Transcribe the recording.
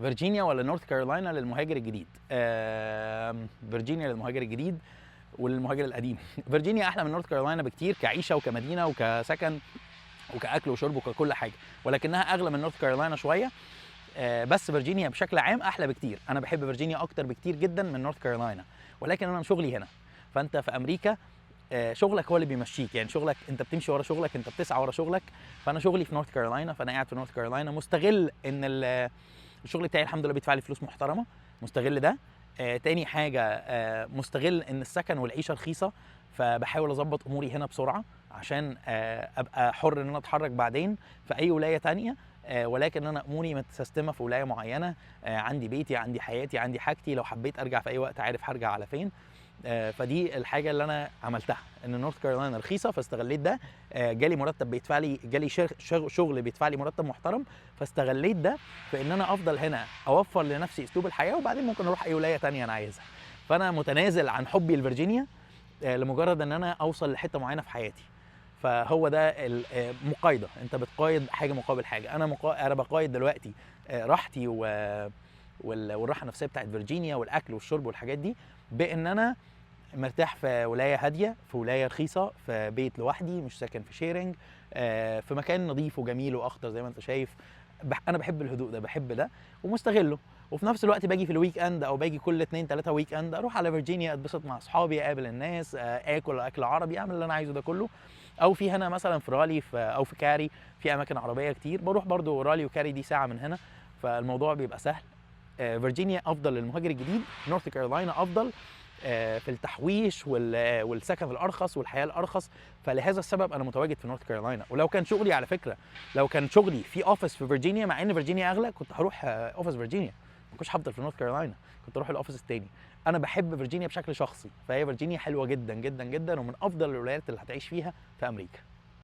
فيرجينيا ولا نورث كارولاينا للمهاجر الجديد؟ فيرجينيا للمهاجر الجديد والمهاجر القديم. فيرجينيا احلى من نورث كارولاينا بكتير كعيشه وكمدينه وكسكن وكاكل وشرب وككل حاجه، ولكنها اغلى من نورث كارولاينا شويه. بس فيرجينيا بشكل عام احلى بكتير. انا بحب فيرجينيا اكتر بكتير جدا من نورث كارولاينا، ولكن انا شغلي هنا. فانت في امريكا شغلك هو اللي بيمشيك، يعني شغلك انت بتمشي ورا شغلك، انت بتسعى ورا شغلك. فانا شغلي في نورث كارولاينا، فانا قاعد في نورث كارولاينا مستغل ان الشغل بتاعي الحمد لله بيدفع لي فلوس محترمه، مستغل ده. تاني حاجه مستغل ان السكن والعيشه رخيصه، فبحاول اظبط اموري هنا بسرعه عشان ابقى حر ان انا اتحرك بعدين في اي ولايه تانية. ولكن انا اموري متسيستمه في ولايه معينه. عندي بيتي، عندي حياتي، عندي حاجتي، لو حبيت ارجع في اي وقت عارف هرجع على فين. فدي الحاجه اللي انا عملتها، ان نورث كارولاينا رخيصه فاستغليت ده. جالي مرتب بيدفع لي، جالي شغل بيدفع لي مرتب محترم، فاستغليت ده في ان انا افضل هنا اوفر لنفسي اسلوب الحياه، وبعدين ممكن اروح اي ولايه تانية انا عايزها. فانا متنازل عن حبي لفرجينيا لمجرد ان انا اوصل لحته معينه في حياتي. فهو ده المقايضه، انت بتقايض حاجه مقابل حاجه. انا بقايض دلوقتي راحتي والراحه النفسيه بتاعت فيرجينيا والاكل والشرب والحاجات دي، بان انا مرتاح في ولايه هاديه، في ولايه رخيصه، في بيت لوحدي مش ساكن في شيرنج، في مكان نظيف وجميل واخضر زي ما انت شايف. انا بحب الهدوء ده، بحب ده ومستغله. وفي نفس الوقت باجي في الويك اند او باجي كل 2 3 ويك اند اروح على فيرجينيا، اتبسط مع اصحابي، اقابل الناس، اكل اكل عربي، اعمل اللي انا عايزه ده كله. او في هنا مثلا في رالي او في كاري في اماكن عربيه كتير، بروح برضو رالي وكاري دي ساعه من هنا، فالموضوع بيبقى سهل. فيرجينيا افضل للمهاجر الجديد، نورث كارولاينا افضل في التحويش والسكن الارخص والحياه الارخص. فلهذا السبب انا متواجد في نورث كارولاينا. ولو كان شغلي على فكره، لو كان شغلي في اوفيس في فيرجينيا، مع ان فيرجينيا اغلى، كنت هروح اوفيس فيرجينيا، ما كنتش هفضل في نورث كارولاينا، كنت اروح الاوفيس التاني. انا بحب فيرجينيا بشكل شخصي، فهي فيرجينيا حلوه جدا جدا جدا، ومن افضل الولايات اللي هتعيش فيها في امريكا.